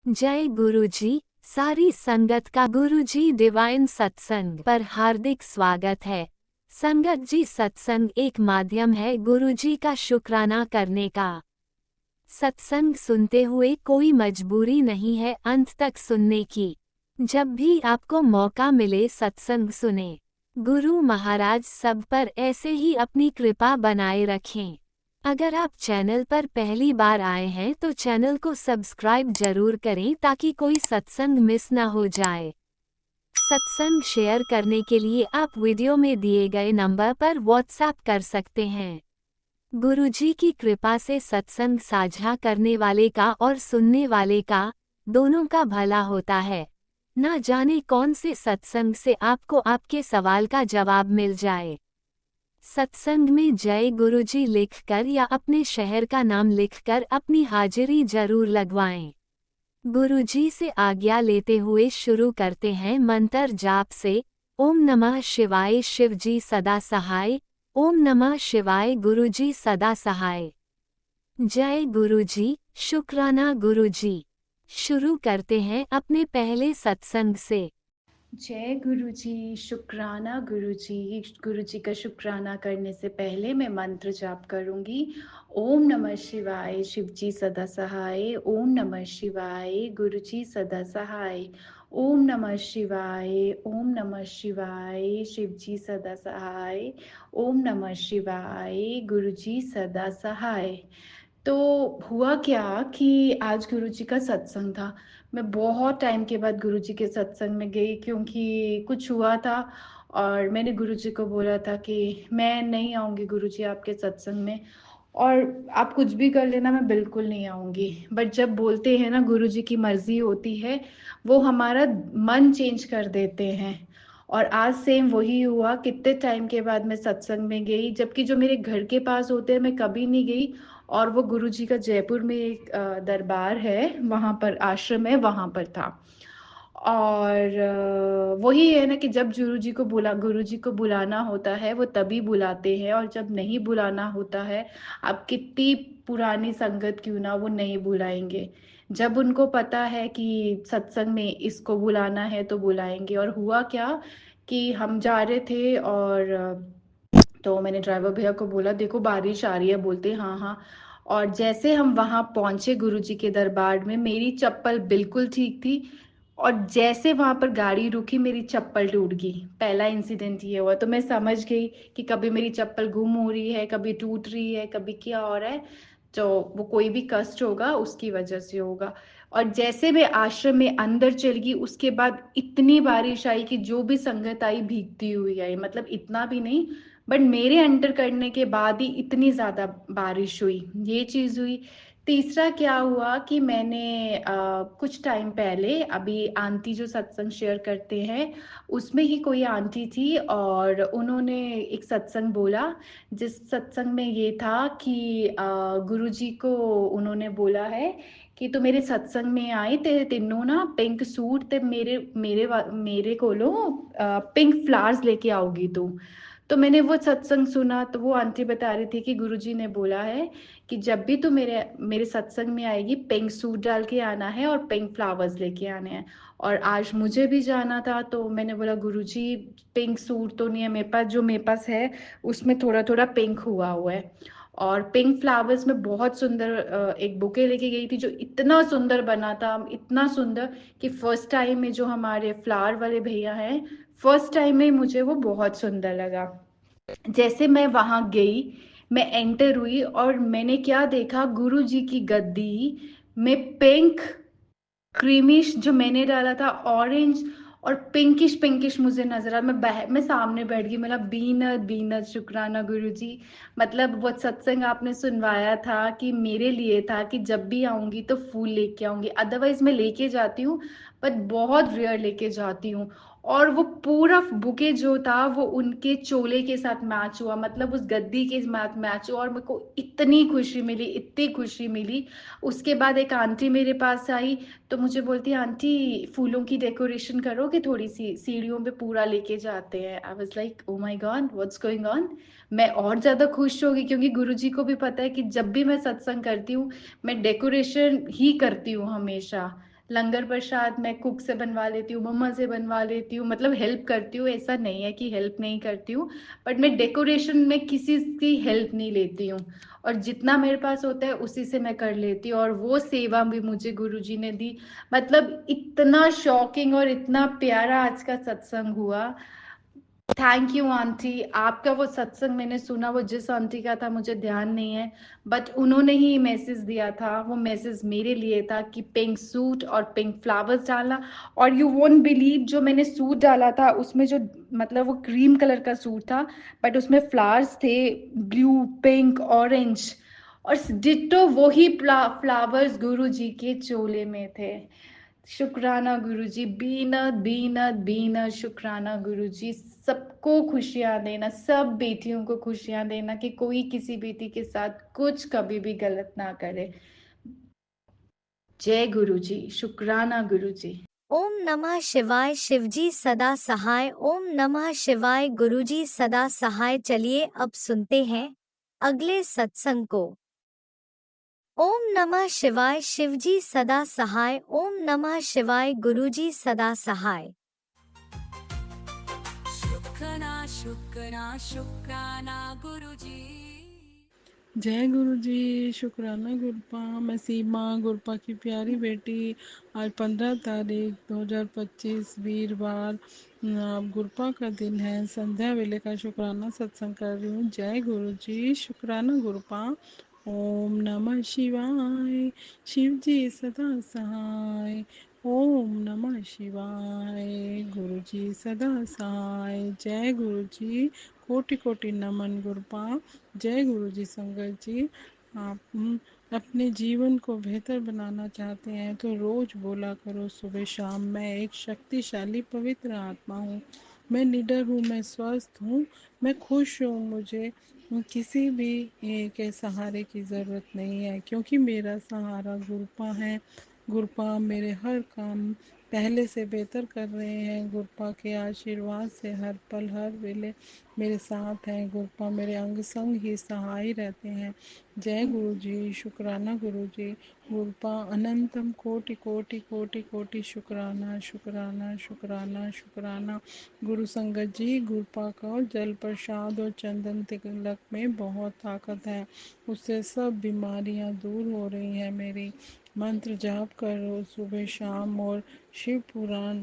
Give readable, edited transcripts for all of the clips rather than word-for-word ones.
जय गुरुजी। सारी संगत का गुरुजी डिवाइन सत्संग पर हार्दिक स्वागत है। संगत जी, सत्संग एक माध्यम है गुरुजी का शुक्राना करने का। सत्संग सुनते हुए कोई मजबूरी नहीं है अंत तक सुनने की। जब भी आपको मौका मिले सत्संग सुने। गुरु महाराज सब पर ऐसे ही अपनी कृपा बनाए रखें। अगर आप चैनल पर पहली बार आए हैं तो चैनल को सब्सक्राइब जरूर करें ताकि कोई सत्संग मिस ना हो जाए। सत्संग शेयर करने के लिए आप वीडियो में दिए गए नंबर पर व्हाट्सएप कर सकते हैं। गुरुजी की कृपा से सत्संग साझा करने वाले का और सुनने वाले का दोनों का भला होता है। ना जाने कौन से सत्संग से आपको आपके सवाल का जवाब मिल जाए। सत्संग में जय गुरुजी लिखकर या अपने शहर का नाम लिखकर अपनी हाजिरी जरूर लगवाएं। गुरुजी से आज्ञा लेते हुए शुरू करते हैं मंत्र जाप से। ओम नमः शिवाय शिवजी सदा सहाय। ओम नमः शिवाय गुरुजी सदा सहाय। जय गुरुजी, शुक्राना गुरुजी। शुरू करते हैं अपने पहले सत्संग से। जय गुरुजी, शुक्राना गुरुजी। गुरुजी का शुक्राना करने से पहले मैं मंत्र जाप करूंगी। ओम नमः शिवाय शिवजी सदा सहाय। ओम नमः शिवाय गुरुजी सदा सहाय। ओम नमः शिवाय। ओम नमः शिवाय शिवजी सदा सहाय। ओम नमः शिवाय गुरुजी सदा सहाय। तो हुआ क्या कि आज गुरुजी का सत्संग था। मैं बहुत टाइम के बाद गुरुजी के सत्संग में गई क्योंकि कुछ हुआ था और मैंने गुरुजी को बोला था कि मैं नहीं आऊँगी गुरुजी आपके सत्संग में, और आप कुछ भी कर लेना, मैं बिल्कुल नहीं आऊँगी। बट जब बोलते हैं ना गुरुजी की मर्जी होती है, वो हमारा मन चेंज कर देते हैं। और आज सेम वही हुआ। कितने टाइम के बाद मैं सत्संग में गई, जबकि जो मेरे घर के पास होते हैं मैं कभी नहीं गई। और वो गुरुजी का जयपुर में एक दरबार है, वहाँ पर आश्रम है, वहाँ पर था। और वही है ना कि जब गुरुजी को बुलाना होता है वो तभी बुलाते हैं, और जब नहीं बुलाना होता है, आप कितनी पुरानी संगत क्यों ना, वो नहीं बुलाएंगे। जब उनको पता है कि सत्संग में इसको बुलाना है तो बुलाएंगे। और हुआ क्या कि हम जा रहे थे, और तो मैंने ड्राइवर भैया को बोला देखो बारिश आ रही है, बोलते हाँ हाँ। और जैसे हम वहां पहुंचे गुरुजी के दरबार में, मेरी चप्पल बिल्कुल ठीक थी, और जैसे वहां पर गाड़ी रुकी मेरी चप्पल टूट गई। पहला इंसिडेंट ये हुआ, तो मैं समझ गई कि कभी मेरी चप्पल गुम हो रही है, कभी टूट रही है, कभी क्या हो रहा है। तो वो कोई भी कष्ट होगा उसकी वजह से होगा। और जैसे मैं आश्रम में अंदर चल गई, उसके बाद इतनी बारिश आई कि जो भी संगत आई भीगती हुई आई, मतलब इतना भी नहीं, बट मेरे एंटर करने के बाद ही इतनी ज़्यादा बारिश हुई, ये चीज़ हुई। तीसरा क्या हुआ कि मैंने कुछ टाइम पहले, अभी आंटी जो सत्संग शेयर करते हैं उसमें ही कोई आंटी थी, और उन्होंने एक सत्संग बोला, जिस सत्संग में ये था कि गुरुजी को उन्होंने बोला है कि तू मेरे सत्संग में आई ते तेनों ना पिंक सूट ते मेरे मेरे मेरे कोलों पिंक फ्लावर्स लेके आओगी तू। तो मैंने वो सत्संग सुना, तो वो आंटी बता रही थी कि गुरुजी ने बोला है कि जब भी तू मेरे मेरे सत्संग में आएगी पिंक सूट डाल के आना है और पिंक फ्लावर्स लेके आने हैं। और आज मुझे भी जाना था, तो मैंने बोला गुरुजी पिंक सूट तो नहीं है मेरे पास, जो मेरे पास है उसमें थोड़ा थोड़ा पिंक हुआ हुआ है। और पिंक फ्लावर्स में बहुत सुंदर एक बुके लेके गई थी, जो इतना सुंदर बना था, इतना सुंदर कि फर्स्ट टाइम में जो हमारे फ्लावर वाले भैया हैं, फर्स्ट टाइम में मुझे वो बहुत सुंदर लगा। जैसे मैं वहां गई, मैं एंटर हुई और मैंने क्या देखा, गुरु जी की गद्दी में पिंक, क्रीमिश जो मैंने डाला था ऑरेंज, और पिंकिश पिंकिश मुझे नजर आया। मैं सामने बैठ गई, मतलब बीनत बीनत शुक्राना गुरुजी। मतलब वो सत्संग आपने सुनवाया था कि मेरे लिए था कि जब भी आऊंगी तो फूल लेके आऊंगी, अदरवाइज मैं लेके जाती हूँ पर बहुत रेयर लेके जाती हूँ। और वो पूरा बुके जो था वो उनके चोले के साथ मैच हुआ, मतलब उस गद्दी के साथ मैच हुआ, और मेरे को इतनी खुशी मिली, इतनी खुशी मिली। उसके बाद एक आंटी मेरे पास आई, तो मुझे बोलती है आंटी फूलों की डेकोरेशन करोगे थोड़ी सी, सीढ़ियों पे पूरा लेके जाते हैं। I was like oh my God what's going on. मैं और ज्यादा खुश हो गई क्योंकि गुरुजी को भी पता है कि जब भी मैं सत्संग करती हूँ मैं डेकोरेशन ही करती हूँ हमेशा। लंगर प्रसाद मैं कुक से बनवा लेती हूँ, मम्मा से बनवा लेती हूँ, मतलब हेल्प करती हूँ, ऐसा नहीं है कि हेल्प नहीं करती हूँ। बट मैं डेकोरेशन में किसी की हेल्प नहीं लेती हूँ, और जितना मेरे पास होता है उसी से मैं कर लेती हूँ। और वो सेवा भी मुझे गुरुजी ने दी। मतलब इतना शॉकिंग और इतना प्यारा आज का सत्संग हुआ। Thank you aunty. आपका वो सत्संग मैंने सुना, वो जिस आंटी का था मुझे ध्यान नहीं है, बट उन्होंने ही मैसेज दिया था। वो मैसेज मेरे लिए था कि पिंक सूट और पिंक फ्लावर्स डालना। और यू वोंट बिलीव, जो मैंने सूट डाला था उसमें जो, मतलब वो क्रीम कलर का सूट था, बट उसमें फ्लावर्स थे, ब्लू, पिंक, ऑरेंज। और डिट्टो वही फ्लावर्स गुरु जी के चोले में थे। शुक्राना गुरुजी, बीनत बीनत बीनत शुक्राना गुरुजी। सबको खुशियां देना, सब बेटियों को खुशियां देना, कि कोई किसी बेटी के साथ कुछ कभी भी गलत ना करे। जय गुरुजी, शुक्राना गुरुजी। ओम नमः शिवाय। शिवजी सदा सहाय। ओम नमः शिवाय। गुरुजी सदा सहाय। चलिए अब सुनते हैं अगले सत्संग को। ओम नमः शिवाय। शिवजी सदा सहाय। ओम नमः शिवाय। गुरुजी सदा सहाय। शुक्राना शुक्राना शुक्राना गुरुजी। जय गुरु जी। शुक्राना गुरपा। मैं सीमा गुरपा की प्यारी बेटी। आज 15 तारीख 2025 वीरवार गुरपा का दिन है। संध्या वेले का शुक्राना सत्संग कर रही हूँ। जय गुरु जी। शुक्राना गुरपा। ओम नमः शिवाय। शिव जी सदा सहाय। ओम नमः शिवाय। गुरु जी सदा सहाय। जय गुरु जी। कोटि कोटि नमन गुरपा। जय गुरु जी। संगत जी, आप अपने जीवन को बेहतर बनाना चाहते हैं तो रोज बोला करो सुबह शाम, मैं एक शक्तिशाली पवित्र आत्मा हूँ, मैं निडर हूँ, मैं स्वस्थ हूँ, मैं खुश हूँ, मुझे किसी भी के सहारे की ज़रूरत नहीं है, क्योंकि मेरा सहारा गुरुपा है। गुरुपा मेरे हर काम पहले से बेहतर कर रहे हैं। गुरुपा के आशीर्वाद से हर पल हर वेले मेरे साथ हैं। गुरुपा मेरे अंग संग ही सहाय रहते हैं। जय गुरु जी। शुक्राना गुरु जी। गुरुपा अनंतम कोटि कोटि कोटि कोटि शुक्राना शुक्राना शुक्राना शुक्राना। गुरु संगत जी, गुरुपा का जल प्रसाद और चंदन तिलक में बहुत ताकत है, उससे सब बीमारियां दूर हो रही हैं मेरी। मंत्र जाप करो सुबह शाम और शिव पुराण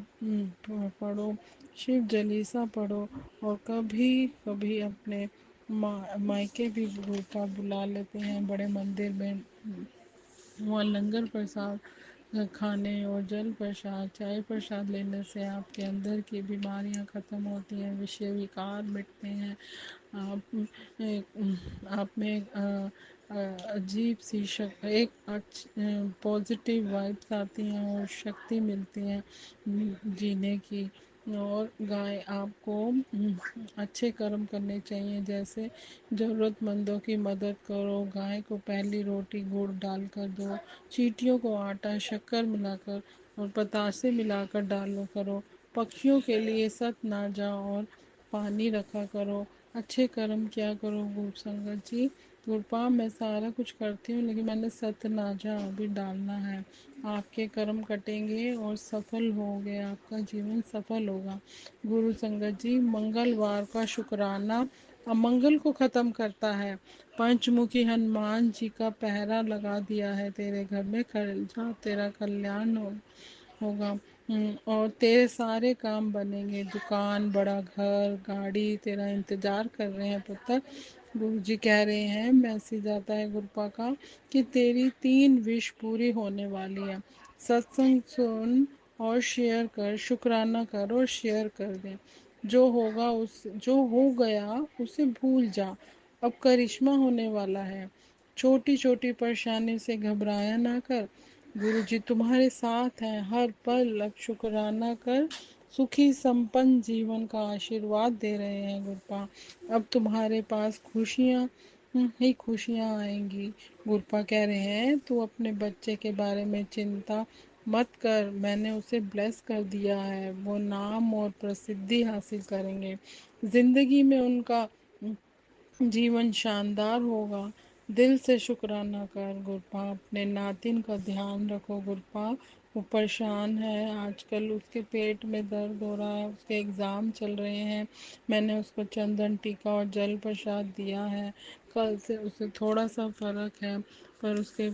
पढ़ो, शिव जलीसा पढ़ो, और कभी कभी अपने मायके भी रूपा बुला लेते हैं बड़े मंदिर में। वहाँ लंगर प्रसाद खाने और जल प्रसाद चाय प्रसाद लेने से आपके अंदर की बीमारियां ख़त्म होती हैं, विषय विकार मिटते हैं। आप में अजीब सी एक पॉजिटिव वाइब्स आती हैं और शक्ति मिलती है जीने की। और गाय आपको अच्छे कर्म करने चाहिए, जैसे ज़रूरतमंदों की मदद करो, गाय को पहली रोटी गुड़ डालकर दो, चींटियों को आटा शक्कर मिलाकर और पतासे मिलाकर डालो करो, पक्षियों के लिए सतनाजा और पानी रखा करो, अच्छे कर्म किया करो। गुरु संगत जी, गुरुपा मैं सारा कुछ करती हूँ, लेकिन मैंने सतनाजा अभी डालना है। आपके कर्म कटेंगे और सफल होगे, आपका जीवन सफल होगा। गुरु संगत जी, मंगलवार का शुक्राना अमंगल को ख़त्म करता है। पंचमुखी हनुमान जी का पहरा लगा दिया है तेरे घर में, कर जा तेरा कल्याण होगा। और तेरे सारे काम बनेंगे, दुकान, बड़ा घर, गाड़ी तेरा इंतज़ार कर रहे हैं पुत्र। गुरु जी कह रहे हैं, मैसेज आता है गुरुपा का कि तेरी 3 विश पूरी होने वाली है। सत्संग सुन और शेयर कर, शुक्राना कर और शेयर कर दे। जो होगा उस जो हो गया उसे भूल जा, अब करिश्मा होने वाला है। छोटी छोटी परेशानी से घबराया ना कर, गुरु जी तुम्हारे साथ हैं हर पल। अब शुक्राना कर, सुखी संपन्न जीवन का आशीर्वाद दे रहे हैं गुरुपा। अब तुम्हारे पास खुशियाँ ही खुशियाँ आएंगी। गुरुपा कह रहे हैं तू अपने बच्चे के बारे में चिंता मत कर, मैंने उसे ब्लेस कर दिया है, वो नाम और प्रसिद्धि हासिल करेंगे, ज़िंदगी में उनका जीवन शानदार होगा। दिल से शुक्राना कर गुरुपा, अपने नातिन का ध्यान रखो गुरुपा, वो परेशान है आजकल, उसके पेट में दर्द हो रहा है, उसके एग्ज़ाम चल रहे हैं। मैंने उसको चंदन टीका और जल प्रसाद दिया है। कल से उसे थोड़ा सा फ़र्क है, पर उसके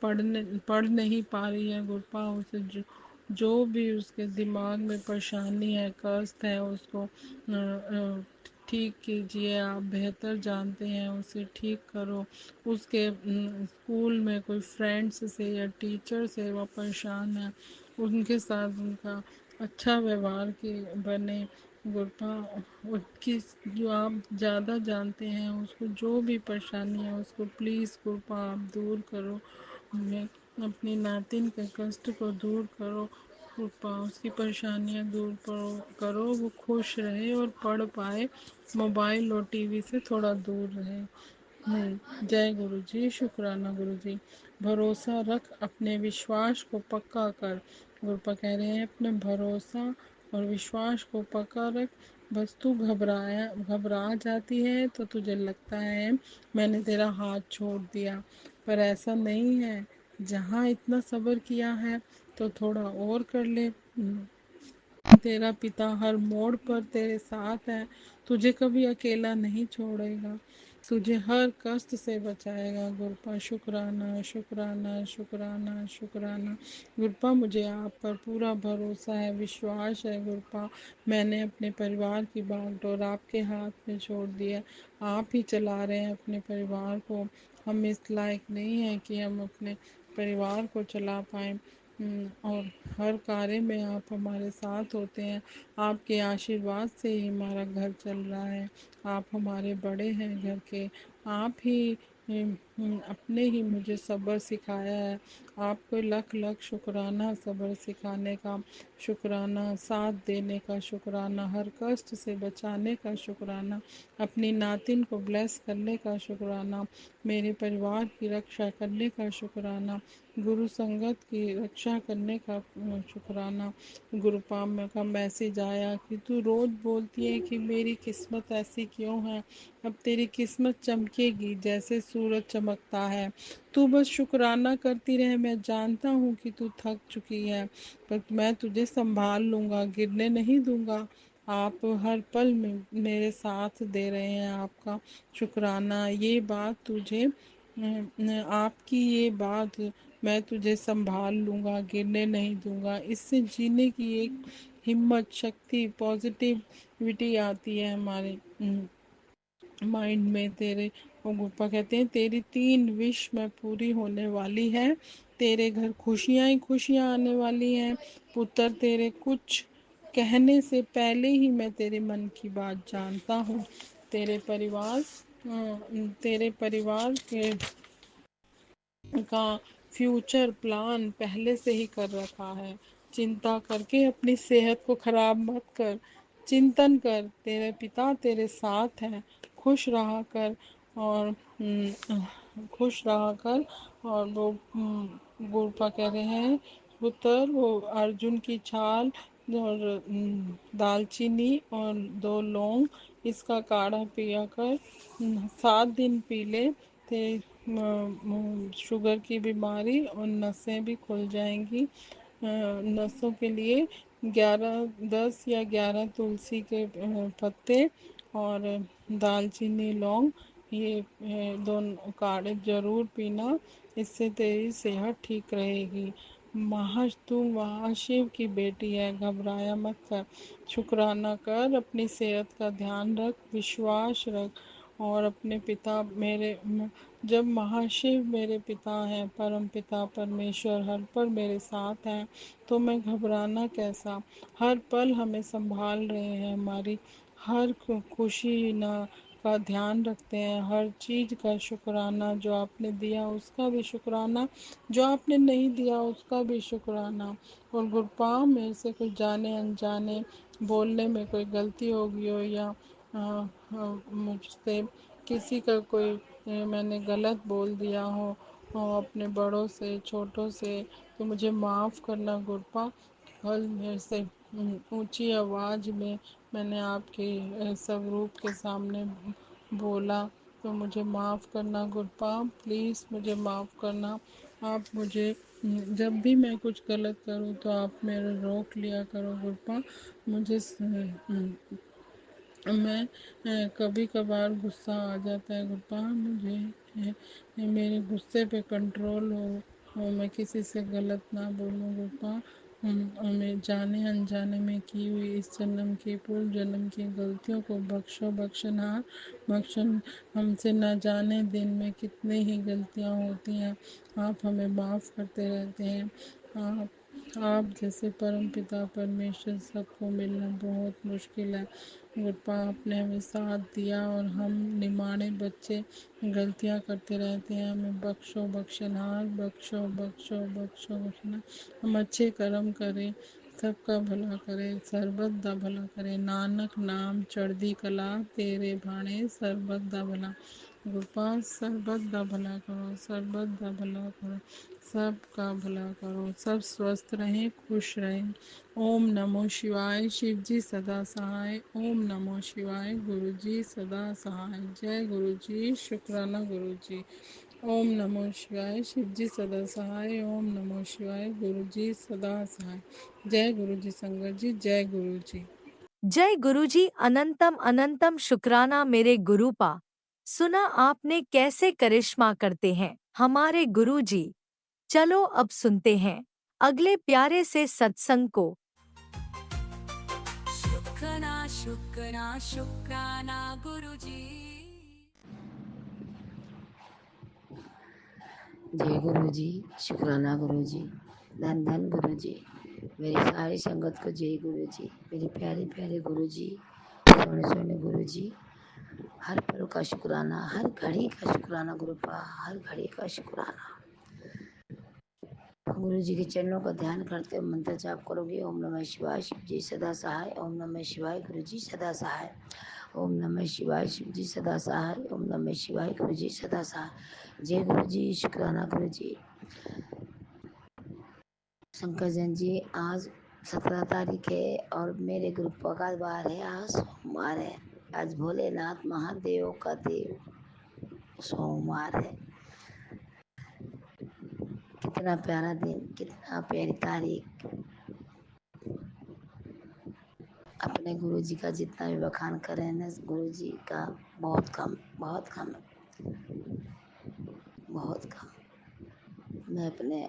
पढ़ नहीं पा रही है गुरपा। उसे जो भी उसके दिमाग में परेशानी है, कष्ट है, उसको ठीक कीजिए। आप बेहतर जानते हैं, उसे ठीक करो। उसके स्कूल में कोई फ्रेंड्स से या टीचर से वो परेशान है, उनके साथ उनका अच्छा व्यवहार की बने गुरपा। उसकी जो आप ज़्यादा जानते हैं, उसको जो भी परेशानी है उसको प्लीज़ गुरपा आप दूर करो। मैं अपनी नातिन के कष्ट को दूर करो गुरपा, उसकी परेशानियाँ दूर करो, वो खुश रहे और पढ़ पाए, मोबाइल और टीवी से थोड़ा दूर रहे। जय गुरु जी, शुक्राना गुरु जी। भरोसा रख, अपने विश्वास को पक्का कर। गुरुपा कह रहे हैं अपने भरोसा और विश्वास को पक्का रख। बस तू घबरा जाती है तो तुझे लगता है मैंने तेरा हाथ छोड़ दिया, पर ऐसा नहीं है। जहाँ इतना सब्र किया है तो थोड़ा और कर ले। तेरा पिता हर मोड़ पर तेरे साथ है, तुझे कभी अकेला नहीं छोड़ेगा, तुझे हर कष्ट से बचाएगा। गुरपा शुक्राना शुक्राना शुक्राना शुक्राना। गुरपा मुझे आप पर पूरा भरोसा है, विश्वास है गुरपा। मैंने अपने परिवार की बागडोर आपके हाथ में छोड़ दी है। आप ही चला रहे हैं अपने परिवार को। हम इस लायक नहीं हैं कि हम अपने परिवार को चला पाएँ। और हर कार्य में आप हमारे साथ होते हैं। आपके आशीर्वाद से ही हमारा घर चल रहा है। आप हमारे बड़े हैं घर के। आप ही अपने ही मुझे सब्र सिखाया है। आपको लख लख शुक्राना, सब्र सिखाने का शुक्राना, साथ देने का शुक्राना, हर कष्ट से बचाने का शुक्राना, अपनी नातिन को ब्लेस करने का शुक्राना, मेरे परिवार की रक्षा करने का शुक्राना, गुरु संगत की रक्षा करने का शुक्राना। गुरुपाम का मैसेज आया कि तू रोज़ बोलती है कि मेरी किस्मत ऐसी क्यों है, अब तेरी किस्मत चमकेगी जैसे सूरज चमकता है। तू बस शुक्राना करती रहे। मैं जानता हूँ कि तू थक चुकी है, पर मैं तुझे संभाल लूँगा, गिरने नहीं दूँगा। आप हर पल में मेरे साथ दे रहे हैं। आपका शुक्राना। ये बात तुझे आपकी ये बात मैं तुझे संभाल लूँगा, गिरने नहीं दूँगा। इससे जीने की एक हिम्मत, शक्ति, पॉजिटिविटी आती है हमारे माइंड में। तेरे वो गुप्पा कहते हैं तेरी 3 विश में पूरी होने वाली है। तेरे घर खुशियाँ ही खुशियाँ आने वाली हैं। पुत्र, तेरे कुछ कहने से पहले ही मैं तेरे मन की बात जानता हूँ। तेरे परिवार के का फ्यूचर प्लान पहले से ही कर रखा है। चिंता करके अपनी सेहत को खराब मत कर। चिंतन कर, तेरे पिता तेरे साथ हैं। खुश रहा कर और खुश रहा कर। और वो गुरपा कह रहे हैं पुत्र, वो अर्जुन की छाल और दालचीनी और 2 लौंग, इसका काढ़ा पिया कर 7 दिन पी ले। ते शुगर की बीमारी और नसें भी खुल जाएंगी। नसों के लिए 10 या 11 तुलसी के पत्ते और दालचीनी लौंग, ये दोनों काढ़े ज़रूर पीना, इससे तेरी सेहत ठीक रहेगी। तू महाशिव की बेटी है, घबराया मत कर। शुक्राना कर, अपनी सेहत का ध्यान रख, विश्वास रख और अपने पिता मेरे जब महाशिव मेरे पिता हैं, परम पिता परमेश्वर हर पल मेरे साथ हैं, तो मैं घबराना कैसा। हर पल हमें संभाल रहे हैं, हमारी हर खुशी ना का ध्यान रखते हैं। हर चीज़ का शुक्राना, जो आपने दिया उसका भी शुक्राना, जो आपने नहीं दिया उसका भी शुक्राना। और गुरपाम मेरे से कुछ जाने अनजाने बोलने में कोई गलती हो गई हो या मुझसे किसी का कोई मैंने गलत बोल दिया हो अपने बड़ों से छोटों से, तो मुझे माफ़ करना गुरपा। कल मेरे से ऊंची आवाज़ में मैंने आपके स्वरूप के सामने बोला, तो मुझे माफ़ करना गुरपा, प्लीज़ मुझे माफ़ करना। आप मुझे जब भी मैं कुछ गलत करूँ तो आप मेरे रोक लिया करो गुरुपा। मुझे मैं कभी कभार गुस्सा आ जाता है गुरुपा। मुझे मेरे गुस्से पे कंट्रोल हो, मैं किसी से गलत ना बोलूँ गुरुपा। मैं जाने अनजाने में की हुई इस जन्म की पूर्व जन्म की गलतियों को बख्शो बख्शनहार बख्शन। हमसे न जाने दिन में कितने ही गलतियाँ होती हैं, आप हमें माफ़ करते रहते हैं। आप जैसे परम पिता परमेश्वर सबको मिलना बहुत मुश्किल है गुरुपा। आपने हमें साथ दिया और हम निमाणे बच्चे गलतियां करते रहते हैं, हमें बख्शो बख्शनहार बख्शो बख्शो बख्शो बख्शना। हम अच्छे कर्म करें, सबका भला करें, सरबत दा भला करें। नानक नाम चढ़दी कला तेरे भाणे सरबत दा भला। गोपाल सरबत दा भला करो, सरबत दा भला करो, सबका भला करो, सब स्वस्थ रहें, खुश रहें। ओम नमो शिवाय। शिव जी सदा सहाय। ओम नमो शिवाय। गुरु जी सदा सहाय। जय गुरु जी। शुक्राना गुरु जी। ओम नमो शिवाय। शिव जी सदा सहाय। ओम नमो शिवाय। गुरु जी सदा सहाय। जय गुरु जी संगत जी। जय गुरु जी। जय गुरुजी। अनंतम अनंतम शुक्राना मेरे गुरुपा। सुना आपने कैसे करिश्मा करते हैं हमारे गुरुजी। चलो अब सुनते हैं अगले प्यारे से सत्संग को। शुक्राना शुक्राना शुक्राना गुरुजी। जय गुरु जी। शुक्राना गुरु जी। धन धन गुरु जी। मेरी सारी संगत को जय गुरु जी। मेरे प्यारे प्यारे गुरु जी, सोने सोने गुरु जी। हर पल का शुक्राना, हर घड़ी का शुक्राना गुरुपा, हर घड़ी का शुक्राना। गुरु जी के चरणों का ध्यान करते हुए मंत्र जाप करोगे। ओम नमः शिवाय। शिव जी सदा सहाय। ओम नमः शिवाय। गुरु जी सदा सहाय। ओम नमः शिवाय। शिव जी सदा सहाय। ओम नमः शिवाय। गुरु जी सदा सहाय। जय गुरु जी। शुक्राना गुरु जी। शंकर जैन जी, आज 17 तारीख है और मेरे ग्रुप का बार है, आज सोमवार है। आज भोलेनाथ महादेव का देव सोमवार है। कितना प्यारा दिन, कितना प्यारी तारीख। अपने गुरु जी का जितना भी बखान करें ना, गुरु जी का बहुत कम, बहुत कम, बहुत कम। मैं अपने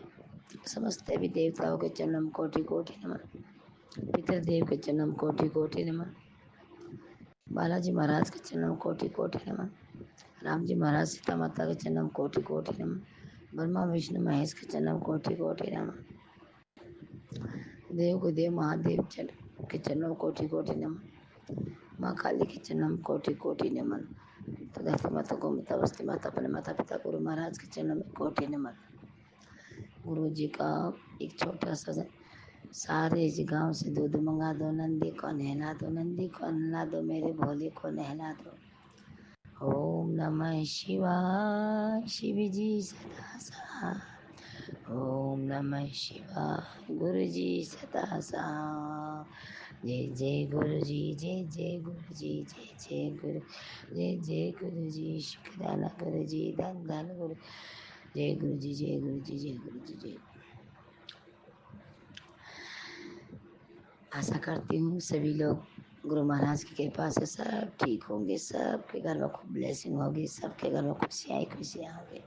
समस्त देवी देवताओं के जन्म कोटि कोटि नमन। पितृदेव के जन्म कोटि कोटि नमन। बालाजी महाराज के जन्म कोटि कोटि नमन। राम जी महाराज सीता माता के जन्म कोटि कोटि नमन। ब्रह्मा विष्णु महेश के जन्म कोटि कोटि नमन। देव को देव महादेव के जन्म कोटि कोटि नमन। माँ काली के जन्म कोटि कोटि नमन। तथा माता गोमता वस्ती माता अपने माता पिता गुरु महाराज के जन्म कोटि नमन। गुरु जी का एक छोटा सा सारे इस गांव से दूध मंगा दो, नंदी को नहला दो, नंदी को नहला दो, मेरे भोले को नहला दो। ओम नमः शिवाय। शिव जी सदा सहाय। ओम नमः शिवाय। गुरु जी सदा सहाय। जय जय गुरु जी। जय जय गुरु जी। जय जय गुरु। जय जय गुरु जी। शुक्राना गुरु जी। धन धन गुरु। जय गुरु जी। जय गुरु जी। जय गुरु जी। जय। आशा करती हूँ सभी लोग गुरु महाराज की कृपा से सब ठीक होंगे, सबके घर में खूब ब्लेसिंग होगी, सबके घर में खुशियाँ ही खुशियाँ होंगी।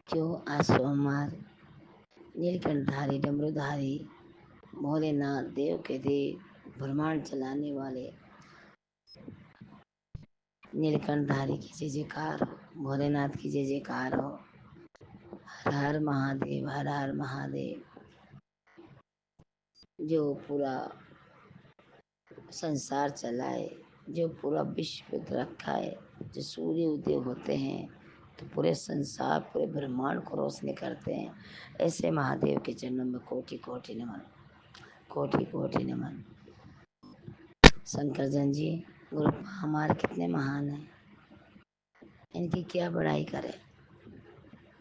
क्यों आज सोमवार, नीलकंठधारी डमरूधारी भोलेनाथ देव के देव ब्रह्मांड चलाने वाले नीलकंठधारी की जय जयकार हो, भोलेनाथ की जय जयकार हो। हर हर महादेव, हर हर महादेव। जो पूरा संसार चलाए, जो पूरा विश्व रखा है, जो सूर्य उदय होते हैं तो पूरे संसार पूरे ब्रह्मांड को रोशनी करते हैं, ऐसे महादेव के जन्म में कोटि कोटि नमन, कोटि कोटि नमन। शंकर जन जी गुरु हमारे कितने महान हैं, इनकी क्या बड़ाई करें।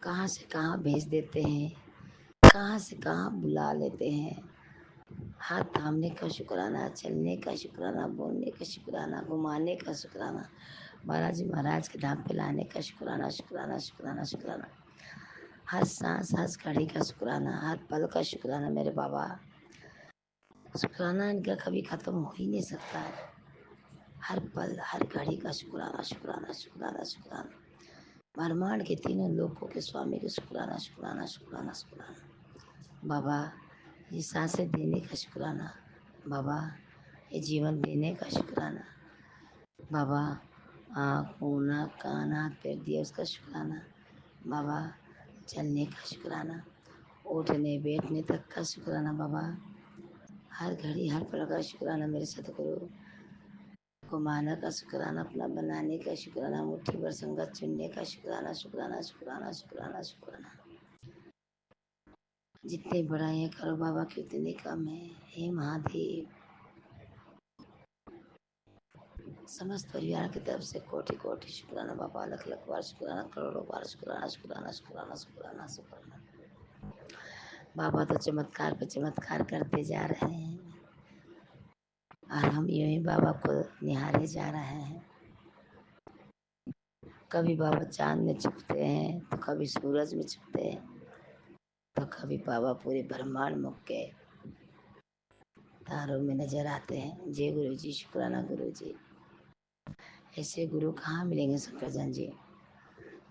कहाँ से कहाँ भेज देते हैं, कहाँ से कहाँ बुला लेते हैं। हाथ थामने का शुक्राना, चलने का शुक्राना, बोलने का शुक्राना, घुमाने का शुक्राना। बालाजी महाराज के धाम पे लाने का शुक्राना शुक्राना शुक्राना शुक्राना। हर सांस हर घड़ी का शुक्राना, हर पल का शुक्राना मेरे बाबा। शुक्राना इनका कभी खत्म हो ही नहीं सकता है। हर पल हर घड़ी का शुक्राना शुक्राना शुक्राना शुक्राना। ब्रह्मांड के तीनों लोकों के स्वामी के शुक्राना शुक्राना शुक्राना शुक्राना। बाबा ये सांसें देने का शुक्राना, बाबा ये जीवन देने का शुक्राना, बाबा आँख मुँह नाक कान हाथ पैर दिए उसका शुक्राना, बाबा चलने का शुक्राना, उठने बैठने तक का शुक्राना बाबा। हर घड़ी हर पल का शुक्राना मेरे सतगुरु। को माना का शुक्राना, अपना बनाने का शुक्राना, मुट्ठी भर संगत चुनने का शुक्राना शुक्राना शुक्राना शुक्राना शुक्राना। जितने बढ़ाइयाँ करो बाबा की उतनी कम है। हे महादेव, समस्त परिवार की तरफ से कोटि कोटि शुक्राना बाबा। लख लख बार शुक्राना, करोड़ों बार शुक्राना शुक्राना शुक्राना शुक्राना शुक्राना। बाबा तो चमत्कार पे चमत्कार करते जा रहे हैं और हम यूं ही बाबा को निहारे जा रहे हैं। कभी बाबा चांद में छुपते हैं तो कभी सूरज में छुपते हैं तो कभी बाबा पूरे ब्रह्मांड मुख के तारों में नजर आते हैं। जय गुरु जी, शुक्राना गुरु जी। ऐसे गुरु कहाँ मिलेंगे शंकरजन जी,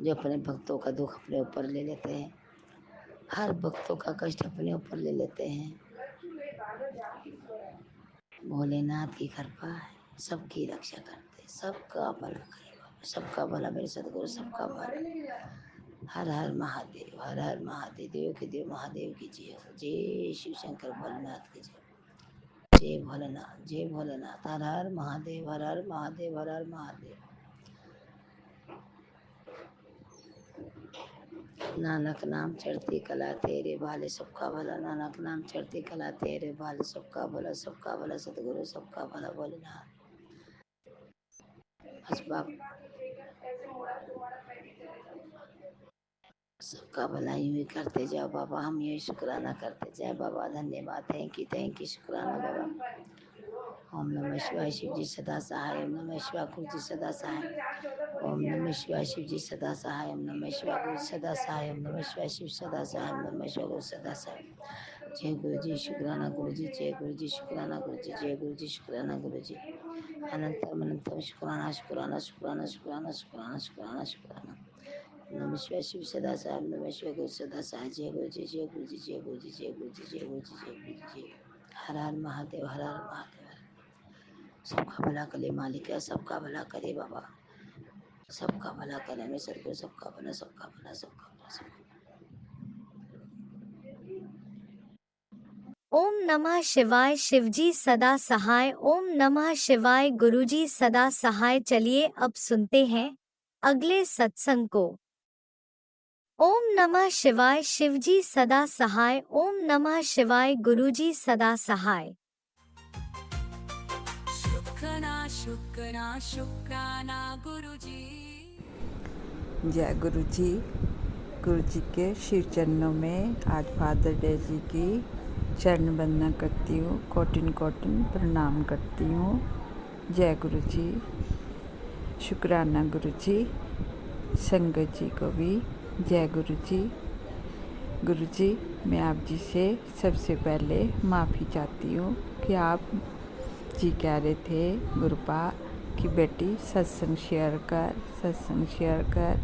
जो अपने भक्तों का दुख अपने ऊपर ले लेते हैं, हर भक्तों का कष्ट अपने ऊपर ले लेते हैं। भोलेनाथ की कृपा है, सबकी रक्षा करते, सबका भला करे बाबा, सबका भला मेरे सतगुरु, सबका भला। हर हर महादेव, हर हर महादेव, देव के देव महादेव की जय। जय शिव शंकर भोलेनाथ की जय। जय भोलेनाथ, जय भोलेनाथ। हर हर महादेव, हर हर महादेव, हर हर महादेव। नानक नाम चढ़ती कला तेरे भाले, सबका भला। नानक नाम चढ़ती कला तेरे भाले, सबका भला, सबका भला सतगुरु, सबका भला भोलेनाथ। बस बाप सबका भला यूं ही करते जाओ बाबा, हम यूं ही शुक्राना करते जाए बाबा। धन्यवाद, थैंक यू शुक्राना बाबा। ओम नमः शिवाय, शिव जी सदा सहाय। ओम नमः शिवाय, गुरु जी सदा सहाय। ओम नमः शिवाय, शिव जी सदा सहाय। ओम नमः शिवाय, गुरु सदा सहाय। ओम नमः शिवाय, शिव सदा सहाय। ओम नमः शिवाय, गुरु सदा सहाय। जय गुरु जी, शुक्राना गुरु जी। जय गुरु जी, शुक्राना गुरु जी। जय गुरु जी, शुक्राना गुरु जी। अनंतम अनंतम शुक्राना शुक्राना शुक्राना शुक्राना शुक्राना शुक्राना शुक्राना। नमः शिवाय, शिव सदा सहाय। नमः शिवाय, गुरु सदा सहाय। जय गुरु जी, जय गुरु जी, जय गुरु जी, जय गुरु जी, जय गुरु जी, जय गुरु जी, जय। हर हर महादेव, हर हर महादेव। सबका भला करे मालिक है, सबका भला करे बाबा, सबका भला करे मैं सतगुरु, सबका भला, सबका भला, सबका भला, सबका। ओम नमः शिवाय, शिवजी सदा सहाय। ओम नमः शिवाय, गुरुजी सदा सहाय। चलिए अब सुनते हैं अगले सत्संग को। ओम नमः शिवाय, शिवजी सदा सहाय। ओम नमः शिवाय, गुरुजी सदा सहाय। शुक्राना शुक्राना शुक्राना गुरुजी। जय गुरु जी। गुरु जी के श्री चरणों में आज फादर डे जी की चरण वंदना करती हूँ, कोटिन कोटिन प्रणाम करती हूँ। जय गुरु जी, शुक्राना गुरु जी। संगत जी को भी जय गुरु जी। गुरु जी, मैं आप जी से सबसे पहले माफ़ी चाहती हूँ कि आप जी कह रहे थे गुरुपा कि बेटी सत्संग शेयर कर, सत्संग शेयर कर।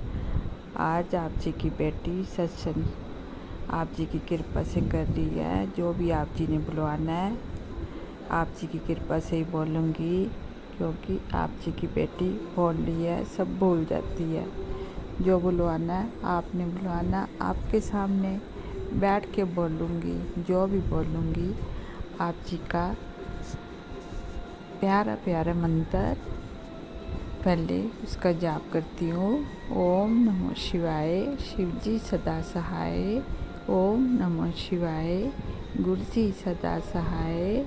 आज आप जी की बेटी सत्संग आप जी की कृपा से कर रही है। जो भी आप जी ने बुलवाना है आप जी की कृपा से ही बोलूँगी, क्योंकि आप जी की बेटी बोल रही है, सब भूल जाती है। जो बुलवाना है आपने बुलवाना, आपके सामने बैठ के बोलूँगी, जो भी बोलूँगी आप जी का प्यारा प्यारा मंत्र पहले उसका जाप करती हूँ। ओम नमः शिवाय, शिव जी सदा सहाय। ओम नमः शिवाय, गुरु जी सदा सहाय।